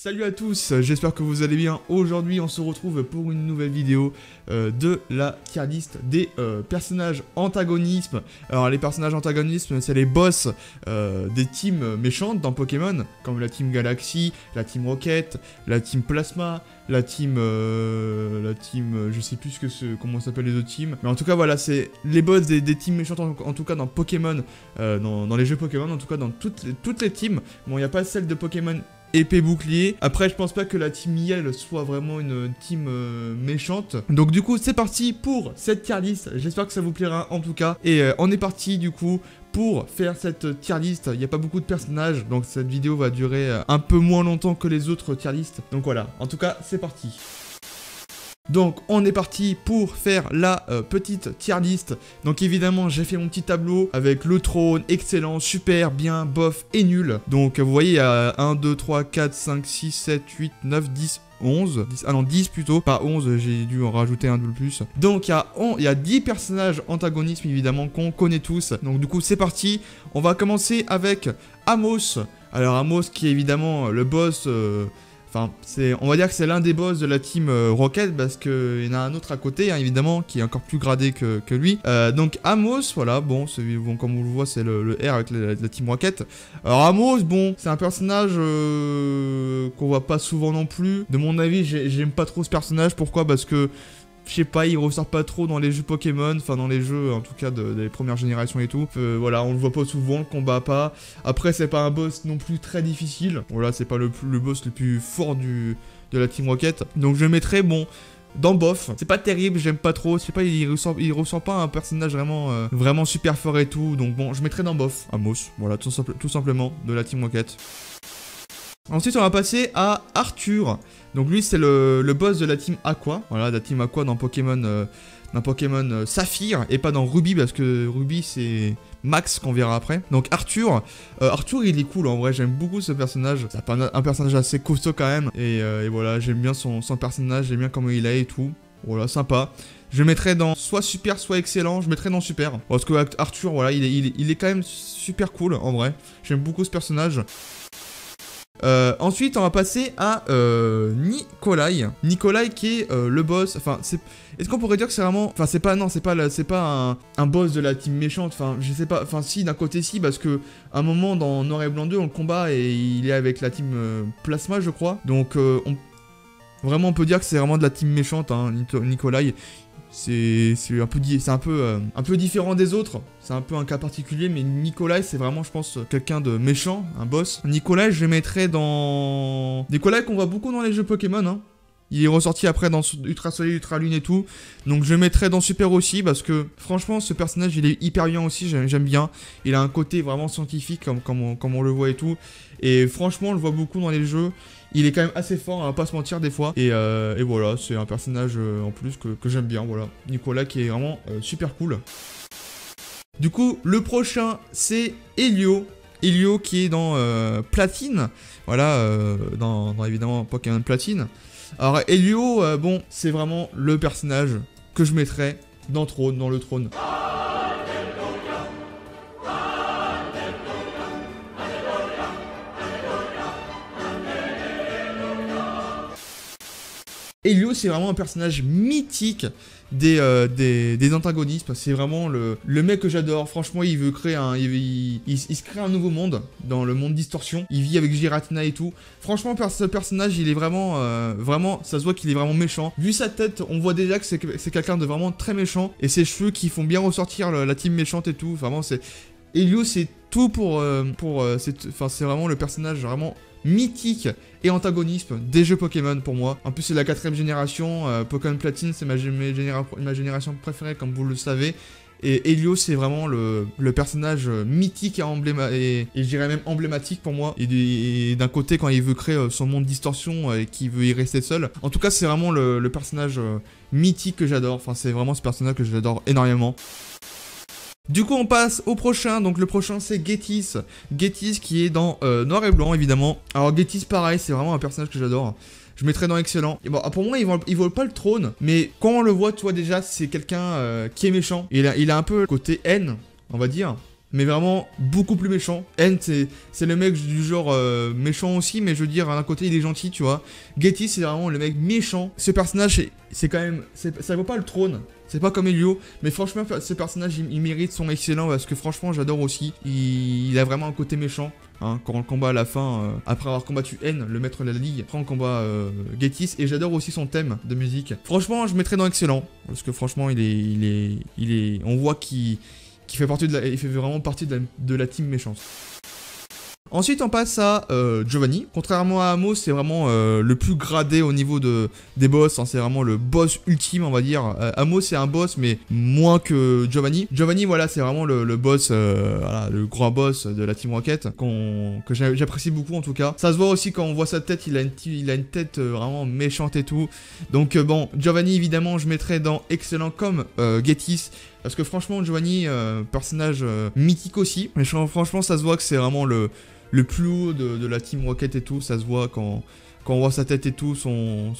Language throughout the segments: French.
Salut à tous, j'espère que vous allez bien. Aujourd'hui on se retrouve pour une nouvelle vidéo de la tier list des personnages antagonismes. Alors les personnages antagonismes, c'est les boss des teams méchantes dans Pokémon, comme la team Galaxy, la team Rocket, la team Plasma, la team je sais plus comment s'appellent les autres teams. Mais en tout cas voilà, c'est les boss des teams méchantes en tout cas dans Pokémon, dans les jeux Pokémon, en tout cas dans toutes les teams. Bon, il n'y a pas celle de Pokémon épée bouclier. Après, je pense pas que la team Yell soit vraiment une team méchante. Donc du coup, c'est parti pour cette tier list. J'espère que ça vous plaira en tout cas. Et on est parti du coup pour faire cette tier list. Il n'y a pas beaucoup de personnages, donc cette vidéo va durer un peu moins longtemps que les autres tier list. Donc voilà, en tout cas, c'est parti. Donc on est parti pour faire la petite tier list. Donc évidemment j'ai fait mon petit tableau avec le trône, excellent, super, bien, bof et nul. Donc vous voyez il y a 1, 2, 3, 4, 5, 6, 7, 8, 9, 10, 11, 10, ah non 10 plutôt, pas 11, j'ai dû en rajouter un de plus. Donc il y a 10 personnages antagonismes évidemment qu'on connaît tous. Donc du coup c'est parti, on va commencer avec Amos. Alors Amos qui est évidemment le boss... Enfin, on va dire que c'est l'un des boss de la team Rocket, parce qu'il y en a un autre à côté, hein, évidemment, qui est encore plus gradé que lui. Donc Amos, voilà, bon, comme on le voit, c'est le R avec la team Rocket. Alors Amos, bon, c'est un personnage qu'on voit pas souvent non plus. De mon avis, j'aime pas trop ce personnage. Pourquoi? Parce que... je sais pas, il ressort pas trop dans les jeux Pokémon, enfin dans les jeux en tout cas des premières générations et tout. Voilà, on le voit pas souvent, le combat pas. Après c'est pas un boss non plus très difficile. Voilà, c'est pas le boss le plus fort de la Team Rocket. Donc je le mettrais, bon, dans bof. C'est pas terrible, j'aime pas trop. Je sais pas, il ressort pas un personnage vraiment super fort et tout. Donc bon, je mettrais dans bof. Amos, voilà, tout simplement, de la Team Rocket. Ensuite, on va passer à Arthur. Donc lui, c'est le boss de la team Aqua. Voilà, la team Aqua dans Pokémon Saphir et pas dans Ruby, parce que Ruby, c'est Max qu'on verra après. Donc Arthur, il est cool en vrai, j'aime beaucoup ce personnage. C'est un personnage assez costaud quand même. Et voilà, j'aime bien son personnage, j'aime bien comment il est et tout. Voilà, sympa. Je le mettrais dans soit super, soit excellent. Je mettrais dans super. Parce que Arthur, voilà, il est quand même super cool en vrai. J'aime beaucoup ce personnage. Ensuite, on va passer à Nikolai. Nikolai qui est le boss. Enfin, est-ce qu'on pourrait dire que c'est vraiment... Enfin, c'est pas un boss de la team méchante. Enfin, je sais pas. Enfin, si, d'un côté, si, parce que à un moment dans Noir et Blanc 2, on le combat et il est avec la team Plasma, je crois. Donc, vraiment, on peut dire que c'est vraiment de la team méchante, hein, Nikolai. C'est un peu différent des autres. C'est un peu un cas particulier, mais Nikolai, c'est vraiment, je pense, quelqu'un de méchant, un boss. Nikolai, je le mettrais dans... Nikolai qu'on voit beaucoup dans les jeux Pokémon, hein. Il est ressorti après dans Ultra Soleil, Ultra Lune et tout. Donc je le mettrais dans Super aussi, parce que franchement, ce personnage, il est hyper bien aussi, j'aime bien. Il a un côté vraiment scientifique, comme on le voit et tout. Et franchement, on le voit beaucoup dans les jeux. Il est quand même assez fort, on va pas se mentir des fois. Et voilà, c'est un personnage en plus que j'aime bien, voilà. Nicolas qui est vraiment super cool. Du coup, le prochain, c'est Helio. Helio qui est dans Platine. Voilà, dans évidemment Pokémon Platine. Alors Helio, bon, c'est vraiment le personnage que je mettrais dans le trône. Helio, c'est vraiment un personnage mythique des antagonistes. C'est vraiment le mec que j'adore. Franchement, il veut créer il se crée un nouveau monde dans le monde Distorsion. Il vit avec Giratina et tout. Franchement, ce personnage, il est vraiment, ça se voit qu'il est vraiment méchant. Vu sa tête, on voit déjà que c'est quelqu'un de vraiment très méchant. Et ses cheveux qui font bien ressortir la team méchante et tout. Vraiment, Helio, c'est tout c'est vraiment le personnage vraiment mythique et antagonisme des jeux Pokémon pour moi. En plus c'est la 4ème génération, Pokémon Platine c'est ma génération préférée comme vous le savez. Et Helio c'est vraiment le personnage mythique et je dirais même emblématique pour moi. Et d'un côté quand il veut créer son monde Distorsion et qu'il veut y rester seul. En tout cas c'est vraiment le personnage mythique que j'adore. Enfin c'est vraiment ce personnage que j'adore énormément. Du coup on passe au prochain, donc le prochain c'est Getis. Getis qui est dans Noir et Blanc évidemment. Alors Getis pareil, c'est vraiment un personnage que j'adore. Je mettrais dans excellent. Et bon, pour moi il vole pas le trône, mais quand on le voit, tu vois déjà c'est quelqu'un qui est méchant. Il a un peu le côté haine, on va dire. mais vraiment beaucoup plus méchant. N, c'est le mec du genre méchant aussi, mais je veux dire, d'un côté, il est gentil, tu vois. Gettys, c'est vraiment le mec méchant. Ce personnage, c'est quand même... ça vaut pas le trône. C'est pas comme Elio, mais franchement, ce personnage, il mérite son excellent parce que franchement, j'adore aussi. Il a vraiment un côté méchant. Hein, quand on le combat à la fin, après avoir combattu N, le maître de la ligue, après on combat Gettys, et j'adore aussi son thème de musique. Franchement, je mettrais dans excellent, parce que franchement, on voit qu'il fait il fait vraiment partie de la team méchante. Ensuite, on passe à Giovanni. Contrairement à Amos, c'est vraiment le plus gradé au niveau des boss. Hein, c'est vraiment le boss ultime, on va dire. Amos, c'est un boss, mais moins que Giovanni. Giovanni, voilà, c'est vraiment le boss, voilà, le grand boss de la Team Rocket, que j'apprécie beaucoup en tout cas. Ça se voit aussi quand on voit sa tête, il a une tête vraiment méchante et tout. Donc bon, Giovanni, évidemment, je mettrais dans excellent comme Gettys. Parce que franchement, Giovanni, personnage mythique aussi. Mais franchement, ça se voit que c'est vraiment le plus haut de la Team Rocket et tout. Ça se voit quand on voit sa tête et tout, son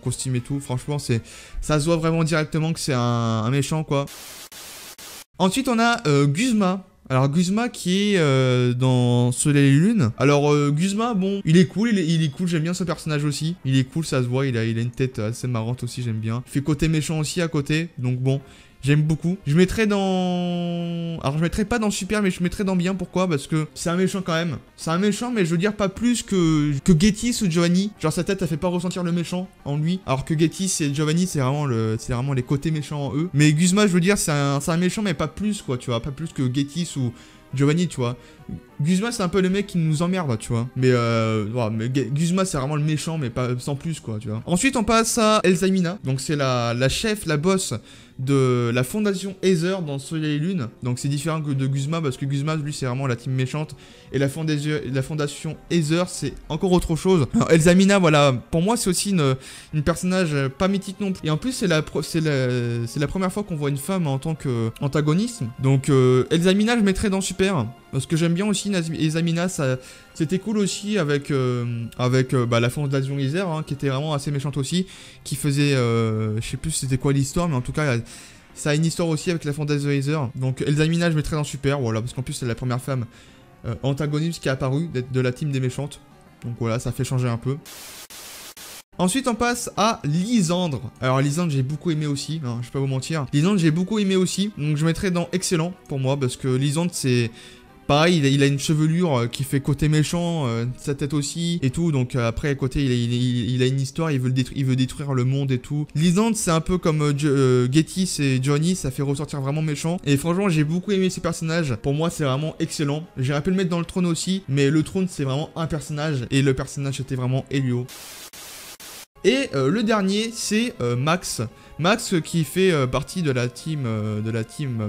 costume et tout. Franchement, ça se voit vraiment directement que c'est un méchant, quoi. Ensuite, on a Guzma. Alors Guzma qui est dans Soleil et Lune. Alors Guzma, bon, il est cool, il est cool, j'aime bien ce personnage aussi. Il est cool, ça se voit, il a une tête assez marrante aussi, j'aime bien. Il fait côté méchant aussi à côté, donc bon... J'aime beaucoup. Je mettrais dans... Alors je mettrais pas dans super, mais je mettrais dans bien. Pourquoi? Parce que c'est un méchant quand même. C'est un méchant, mais je veux dire pas plus que Gettys ou Giovanni. Genre sa tête, elle fait pas ressentir le méchant en lui. Alors que Gettys et Giovanni, c'est vraiment les côtés méchants en eux. Mais Guzma, je veux dire, c'est un méchant, mais pas plus, quoi, tu vois. Pas plus que Gettys ou Giovanni, tu vois. Guzma, c'est un peu le mec qui nous emmerde, tu vois. Mais Guzma, c'est vraiment le méchant, mais pas sans plus, quoi, tu vois. Ensuite, on passe à Elzamina. Donc, c'est la chef, la boss de la fondation Aether dans Soleil et Lune. Donc, c'est différent que de Guzma, parce que Guzma, lui, c'est vraiment la team méchante. Et la fondation Aether, c'est encore autre chose. Alors, Elzamina, voilà, pour moi, c'est aussi une personnage pas mythique non plus. Et en plus, c'est la première fois qu'on voit une femme en tant qu'antagoniste. Donc, Elzamina, je mettrais dans super. Parce que j'aime bien aussi Elzamina, c'était cool aussi avec la fondation Aether, hein, qui était vraiment assez méchante aussi, qui faisait, je sais plus c'était quoi l'histoire, mais en tout cas, ça a une histoire aussi avec la fondation Aether. Donc Elzamina, je mettrais dans super, voilà, parce qu'en plus c'est la première femme antagoniste qui est apparue de la team des méchantes. Donc voilà, ça fait changer un peu. Ensuite, on passe à Lysandre. Alors, Lysandre, j'ai beaucoup aimé aussi, hein, je vais pas vous mentir. Lysandre, j'ai beaucoup aimé aussi, donc je mettrais dans excellent pour moi, parce que Lysandre, c'est... Pareil, il a une chevelure qui fait côté méchant, sa tête aussi, et tout. Donc après, à côté, il a une histoire, il veut détruire le monde et tout. Lysandre, c'est un peu comme Gettys et Johnny, ça fait ressortir vraiment méchant. Et franchement, j'ai beaucoup aimé ces personnages. Pour moi, c'est vraiment excellent. J'aurais pu le mettre dans le trône aussi, mais le trône, c'est vraiment un personnage. Et le personnage, c'était vraiment Elio. Et le dernier, c'est Max. Max qui fait partie de la team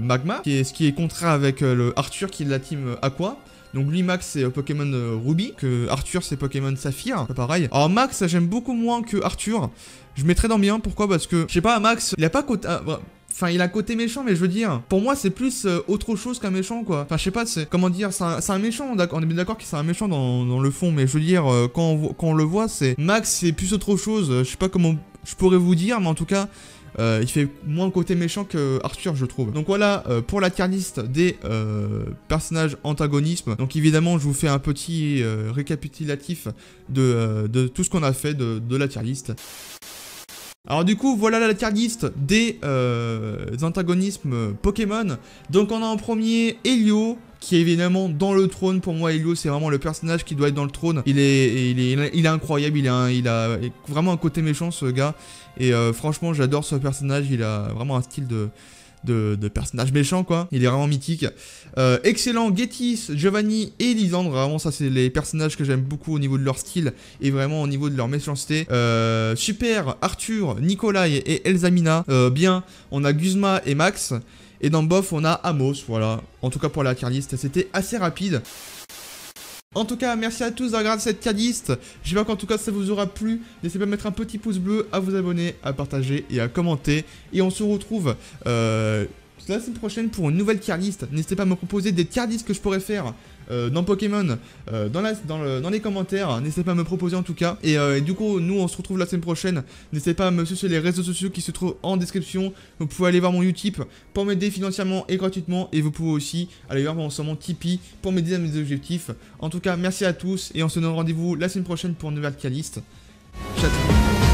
Magma, ce qui est contraire avec le Arthur qui est de la team Aqua. Donc lui, Max, c'est Pokémon Ruby, que Arthur, c'est Pokémon Saphir, pas pareil. Alors Max, j'aime beaucoup moins que Arthur. Je mettrais dans bien, pourquoi? Parce que, je sais pas, Max, il a pas côté... Enfin, il a un côté méchant, mais je veux dire, pour moi, c'est plus autre chose qu'un méchant, quoi. Enfin, je sais pas, comment dire, c'est un méchant, on est bien d'accord que c'est un méchant dans le fond, mais je veux dire, quand on le voit, Max, c'est plus autre chose. Je sais pas comment je pourrais vous dire, mais en tout cas... il fait moins côté méchant que Arthur, je trouve. Donc voilà pour la tier list des personnages antagonisme. Donc évidemment, je vous fais un petit récapitulatif de tout ce qu'on a fait de la tier list. Alors du coup, voilà la tier list des antagonismes Pokémon. Donc on a en premier Elio, qui est évidemment dans le trône. Pour moi, Elio, c'est vraiment le personnage qui doit être dans le trône. Il est incroyable, il a vraiment un côté méchant, ce gars. Et franchement, j'adore ce personnage, il a vraiment un style de personnage méchant, quoi. Il est vraiment mythique. Excellent, Gettys, Giovanni et Lysandre. Vraiment, ça, c'est les personnages que j'aime beaucoup au niveau de leur style et vraiment au niveau de leur méchanceté. Super, Arthur, Nikolai et Elzamina. Bien, on a Guzma et Max. Et dans Bof, on a Amos, voilà. En tout cas, pour la tier list, c'était assez rapide. En tout cas, merci à tous d'avoir regardé cette tier list. J'espère qu'en tout cas ça vous aura plu. N'hésitez pas à mettre un petit pouce bleu, à vous abonner, à partager et à commenter. Et on se retrouve la semaine prochaine pour une nouvelle tier list. N'hésitez pas à me proposer des tier lists que je pourrais faire dans Pokémon, dans les commentaires. N'hésitez pas à me proposer en tout cas. Et du coup, nous on se retrouve la semaine prochaine. N'hésitez pas à me suivre sur les réseaux sociaux qui se trouvent en description. Vous pouvez aller voir mon Utip pour m'aider financièrement et gratuitement. Et vous pouvez aussi aller voir mon Tipeee pour m'aider à mes objectifs. En tout cas, merci à tous et on se donne rendez-vous la semaine prochaine pour une nouvelle tier list. Ciao.